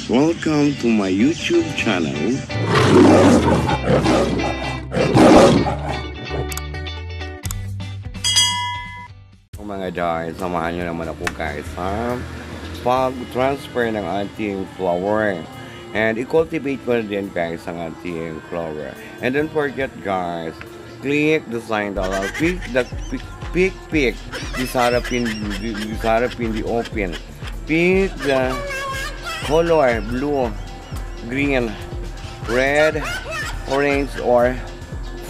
Welcome to my YouTube channel. Mga guys, samahan nyo naman ako guys sa pag-transfer ng ating flower. And i-cultivate ko din guys ang ating flower. And don't forget guys, click the sign dollar, pick the pick disarapin the open, pick the color blue, green, red, orange, or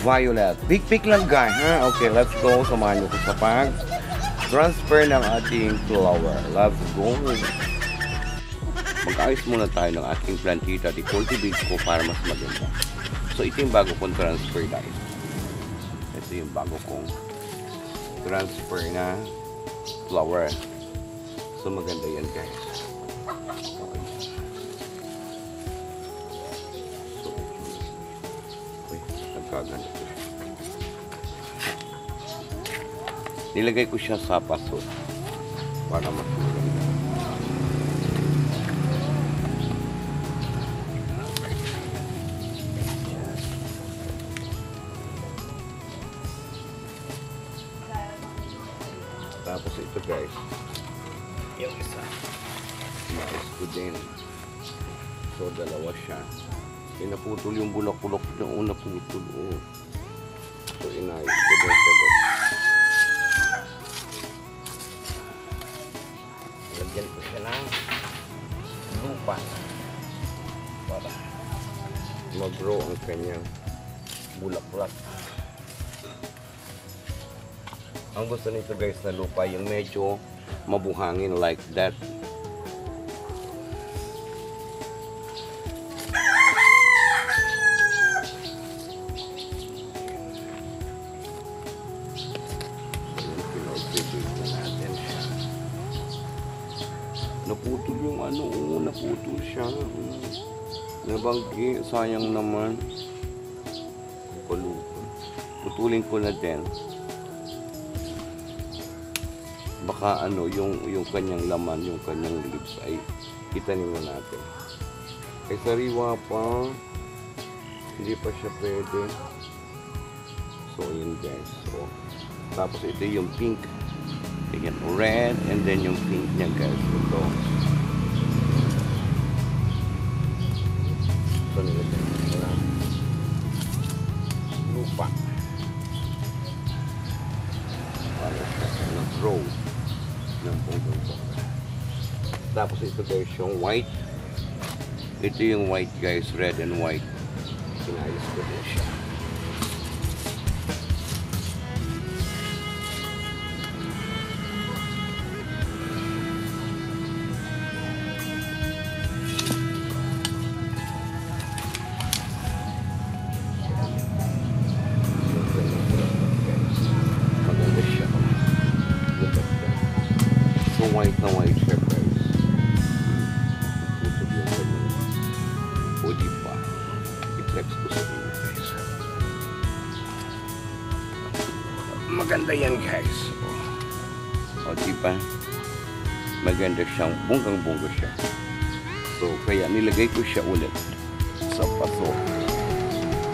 violet. Pick lang guys, ha? Okay, let's go. Samahan nyo ko sa pag-transfer ng ating flower. Let's go. Mag-ayos muna tayo ng ating plantita. I-cultivate ko para mas maganda. So, ito yung bago kong transfer guys. Ito yung bago kong transfer na flower. So, maganda yan guys. Nagkaganda. Nilagay ko siya sa paso para maganda. Tapos ito guys, yung isa mais ko din. So dalawa siya. Pinaputol yung bulak-bulak na una putol. So inayos ko din siya guys. Lagyan ko siya ng lupa para mag-grow ang kanyang bulak-bulak. Ang gusto nito guys na lupa yung medyo mabuhangin like that. Naputol yung ano, naputol siya. Nabanggi, sayang naman. Putulin ko na din. Baka ano, yung kanyang laman, yung kanyang leaves ay itanim na natin. Ay sariwa pa. Hindi pa siya pwede. So, yun guys. So, tapos ito yung pink. Ayan, red, and then yung pink niya guys. Ito. Ito nilagyan ko na lupa. Para siya nag-grow ng pungkong. Tapos ito guys yung white. Ito yung white guys, red and white. Pinayos ko din siya. White na white siya guys. Pusog yung kanyang body pa. I-flex ko sa inyo guys. Maganda yan guys. O diba? Maganda siyang bunggang-bungga siya. So kaya nilagay ko siya ulit sa paso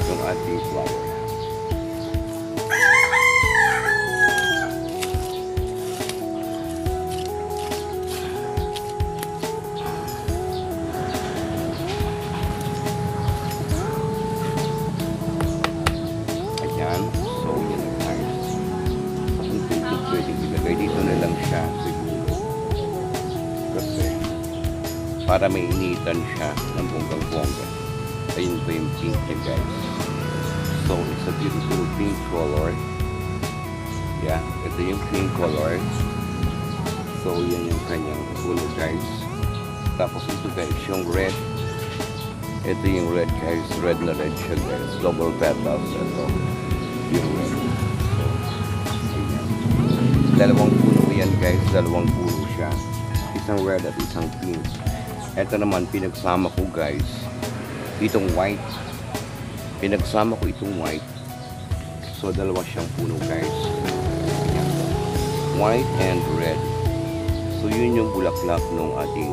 yung ating flower. Para may initan siya ng bonggang-bongga. Ayun po yung pink niya guys. So it's a beautiful pink color. Yeah, ito yung pink color. So yan yung kanyang puno guys. Tapos ito guys yung red. Ito yung red guys. Red na red siya guys. Double petals. Ito yung red. So ayan. Dalawang puno yan guys. Dalawang puno siya. Isang red at isang pink. Ito naman pinagsama ko guys itong white. Pinagsama ko itong white. So dalawa siyang puno guys. White and red. So yun yung bulaklak ng ating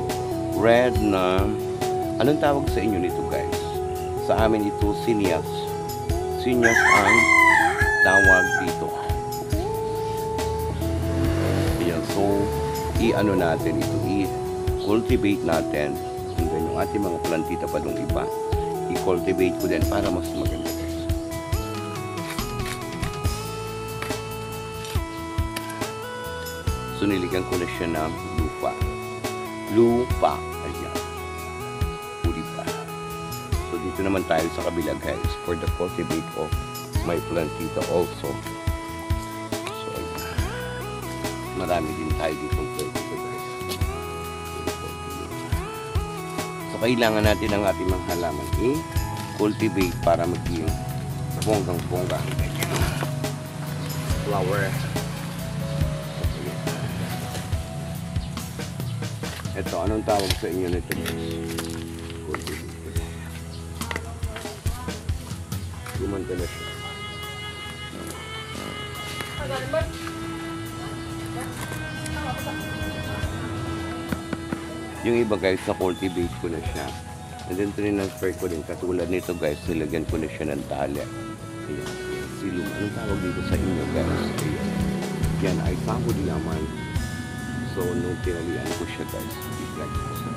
red na Anong tawag sa inyo nito guys? Sa amin ito sinyas. Sinyas ang tawag dito. Ayan, so i-ano natin ito, i-cultivate natin. And then yung ating mga plantita pa nung iba, i-cultivate ko din para mas maganda. So niligan ko na siya ng lupa. Lupa. Ayan. Lupa. So dito naman tayo sa kabila guys for the cultivate of my plantita also. So ayan. Marami din tayo dito plantita guys. So kailangan natin ang ating mga halaman i-cultivate para maging bonggang-bongga. Flower. Ito, anong tawag sa inyo nito? Gumanda na siya. Yung iba guys, na-cultivate ko na siya. And then transfer ko din. Katulad nito guys, nilagyan ko na siya ng tali. Ayan. Silum. Anong tawag dito sa inyo guys? Ayan. Yan ay taho diaman. So, nung tinalian ko siya guys, i-flag ko siya.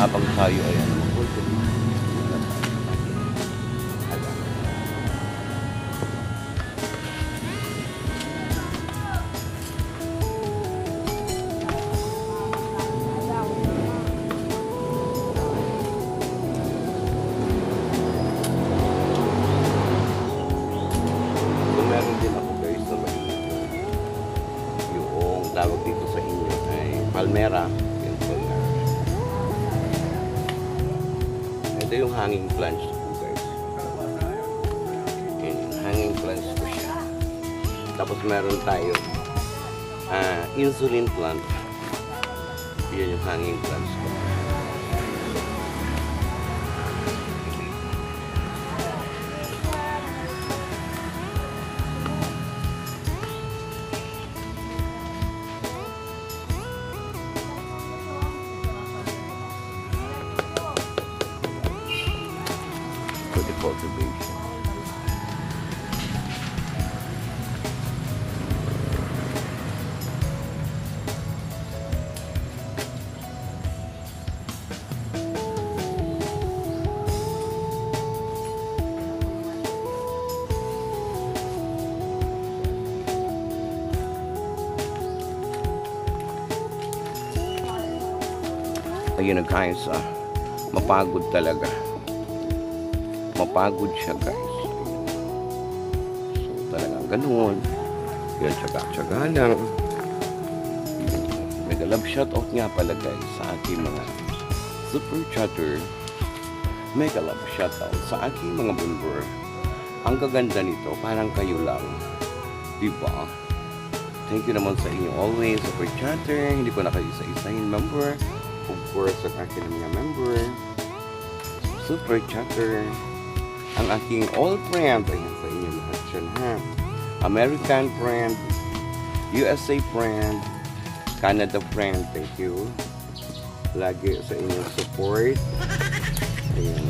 Habang tayo ay ano, mag-cultivate. Tawag dito sa inyo ay palmera. Yung palmera. Ito yung hanging plants ko guys. Yan yung hanging plants ko siya. Tapos meron tayo insulin plant. Yan yung hanging plants ko. Cultivation. Ayun na guys, mapagod talaga. Mapagod siya guys. So talagang ganun. Yan, tsaga-tsaga lang. Mega love shoutout nga pala guys sa aking mga super chatter. Mega love shoutout sa aking mga member. Ang gaganda nito, parang kayo lang. Diba? Thank you naman sa inyo always, super chatter. Hindi ko na kayo isa-isahin member. Of course, sa aking mga member. Super chatter. Ang aking all friend. Ayan sa inyo lahat yan ha. American friend. USA friend. Canada friend. Thank you. Lagi sa inyong support. Ayan.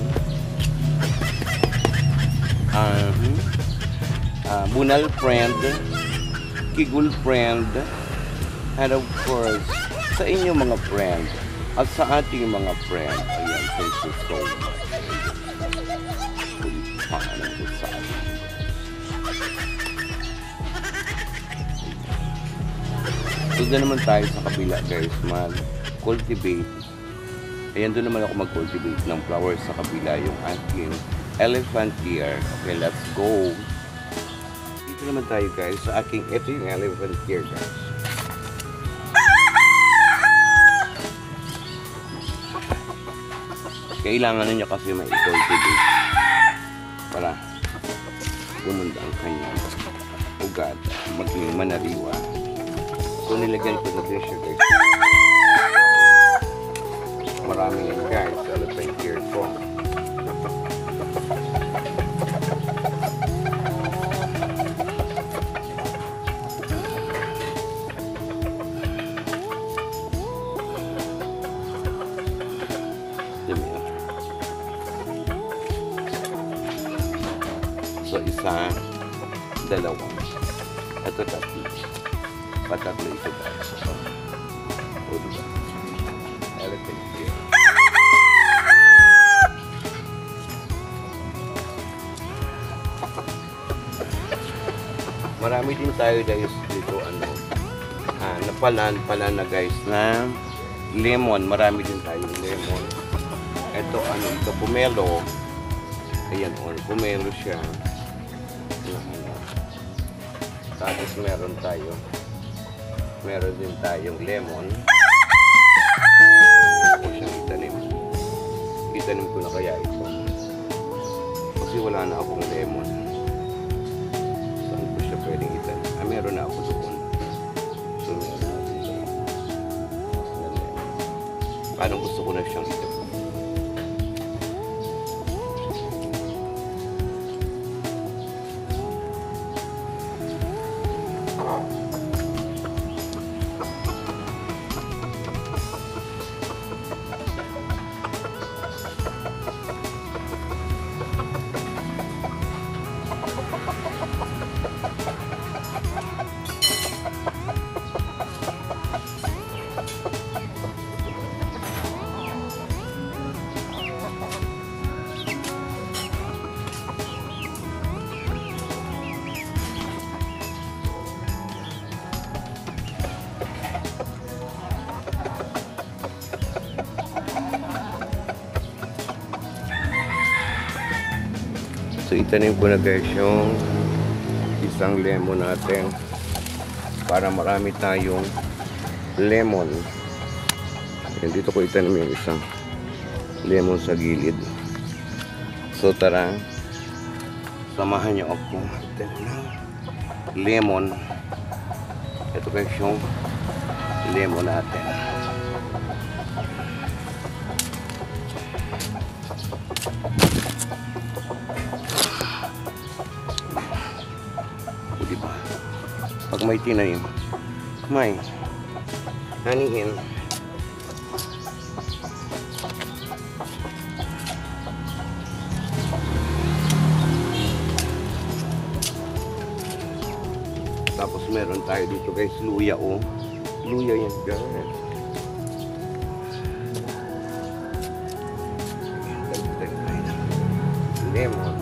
Bunal friend. Kigul friend. And of course, sa inyong mga friend. At sa ating mga friend. Ayan. Thank you so much. So doon naman tayo sa kabila guys, mag-cultivate. Ayan, doon naman ako mag-cultivate ng flowers sa kabila, yung aking elephant ear. Okay, let's go. Dito naman tayo guys sa aking, ito yung elephant ear guys. Kailangan niya kasi ma-cultivate para gumanda ang kanyang ugat, maging manariwa. So nilagyan ko na din siya guys. Marami yan guys, elephant ear ko. So, isa, dalawa. Ito, tatlo. Patatlo ito guys. So, o diba? Elephant here. Marami din tayo guys dito, napalan na guys na lemon. Marami din tayong lemon. Ito, ito, pomelo. Ayan, pomelo siya. Tapos meron din tayong lemon. Ito siyang itanim. Itanim ko na kaya ito. Kasi wala na akong lemon. Saan ko siya pwedeng itanim? Meron na ako doon. So, meron natin ito. Parang gusto ko na siyang itanim. So, itanim ko na guys yung isang lemon natin para marami tayong lemon. Yan, dito ko itanim yung isang lemon sa gilid. So, tara, samahan niyo ako itanim ng lemon. Ito guys yung lemon natin. Diba? Pag may tinanim, may hanihin. Tapos meron tayo dito guys, luya oh. Luya yan guys. Lemon.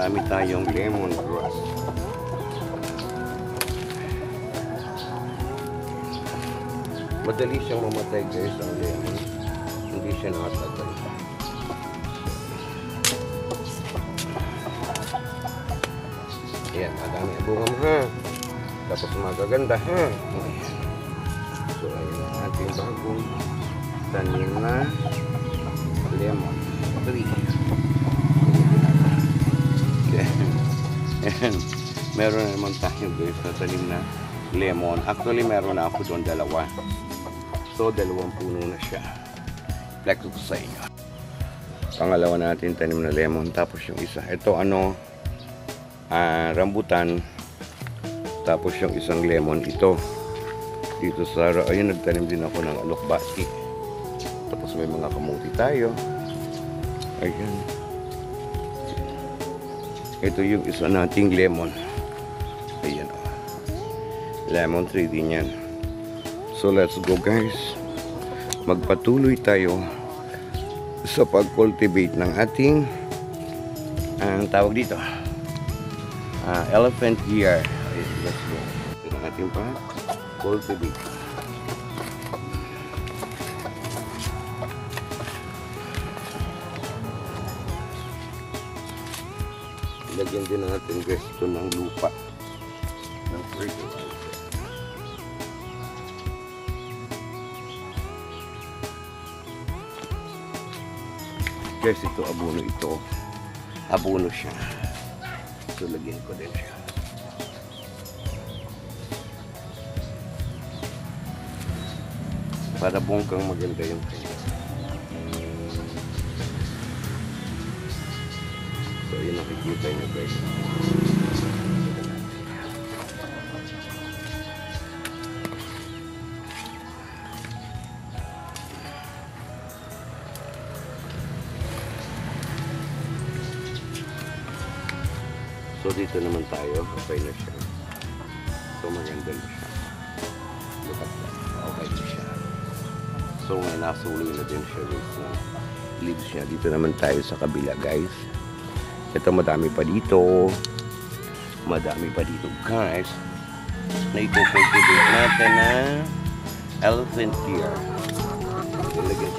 Marami tayong lemon grass. Madali siyang mamatay guys ang lemon. Hindi siya nakatagal. Ayan, madami ang bunga mo ha. Tapos magaganda ha. So ayan ang ating bagong tanim na lemon tree. Meron na naman tayo guys na tanim na lemon. Actually meron na ako doon dalawa. So dalawang puno na siya. Flex ko sa inyo. Pangalawa natin tanim na lemon. Tapos yung isa, ito rambutan. Tapos yung isang lemon ito. Dito sa, ayun, nagtanim din ako ng alokbati. Tapos may mga kamuti tayo. Ayan. Ito yung isa nating lemon. Ayan o. Lemon tree din yan. So let's go guys. Magpatuloy tayo sa pag-cultivate ng ating ang tawag dito elephant ear. Let's go. Ito ang ating pa-cultivate. Lagyan din natin guys ito ng lupa ng fertilizer. Guys, ito abono siya. So lagyan ko din siya. Para bongkang maganda yung kanya. So yun nakikita nyo guys. So dito naman tayo, okay na siya. So maganda na siya. Look at that. Okay na siya. So ngayon nasuli na din siya sa leaves niya. Dito naman tayo sa kabila guys. Ito madami pa dito. Madami pa dito guys. Na i-cultivate natin na elephant ear. Ilagay.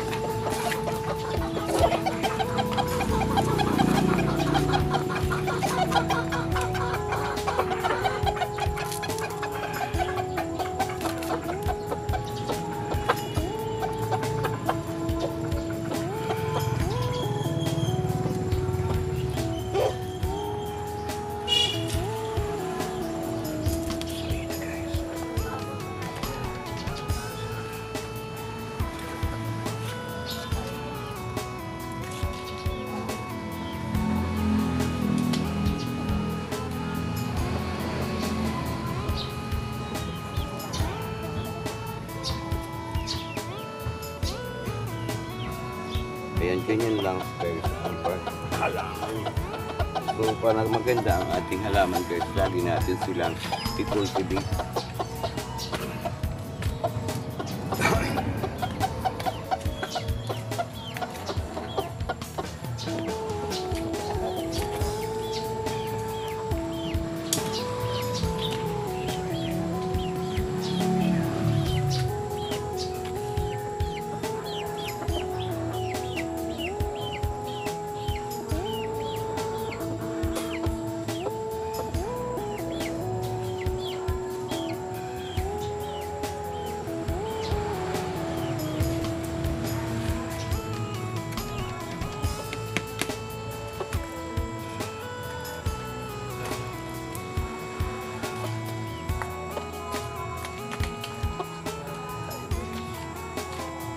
Ayan, ganyan lang guys ang halaman. So para maganda ang ating halaman guys, lagi natin silang i-cultivate.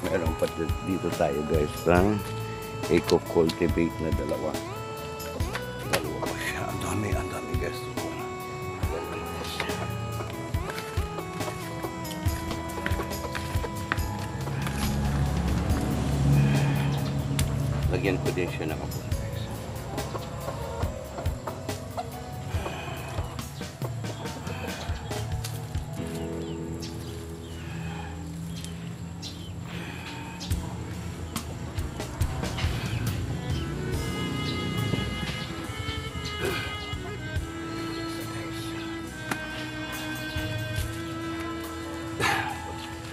Meron pa dito tayo guys ng eco-cultivate na dalawa pa siya. Ang dami guys. Lagyan ko din siya ng kapon guys.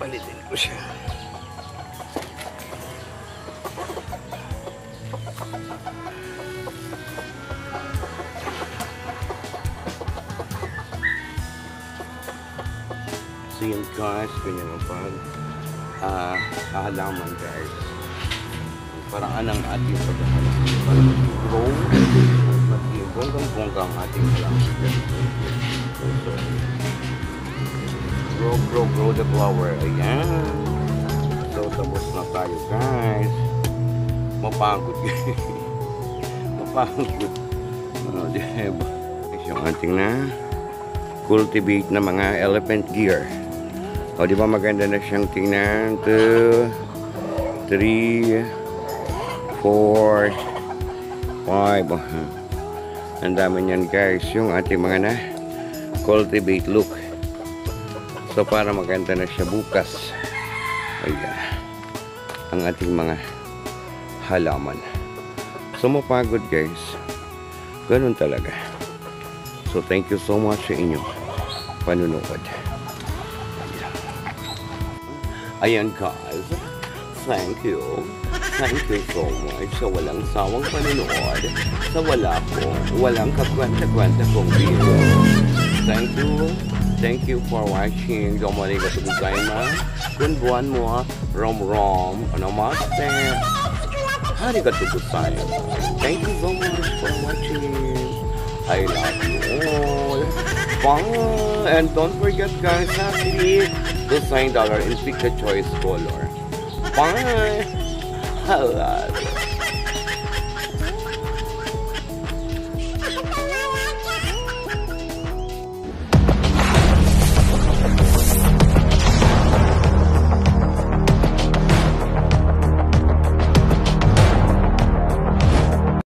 Palitin ko siya. So yun guys, ganyan ang halaman guys. Parang anong ating pagkakalang. Parang grow. Bonggang-bonggang ating halaman guys. Grow the flower. Ayan. So, tapos na tayo guys. Mapagod guys. Mapagod. Diba? Yung ating na cultivate na mga elephant gear. O, di ba maganda na siyang tingnan? 2, 3, 4, 5. Ang dami niyan guys. Yung ating mga na cultivate look. So para maganda na siya bukas. Ayan. Ang ating mga halaman. So mapagod guys. Ganun talaga. So thank you so much sa inyong panunood. Ayan guys. Thank you. Thank you so much sa walang sawang panunood. Sa walang kakwenta-kwenta kong video. Thank you for watching. Domo arigatou gozaimasu. Konbuan mo rom namaste. Arigatou gozaimasu. Thank you so much for watching. I love you all. Bye. And don't forget guys, click the $sign and pick the choice color. Bye. I love you.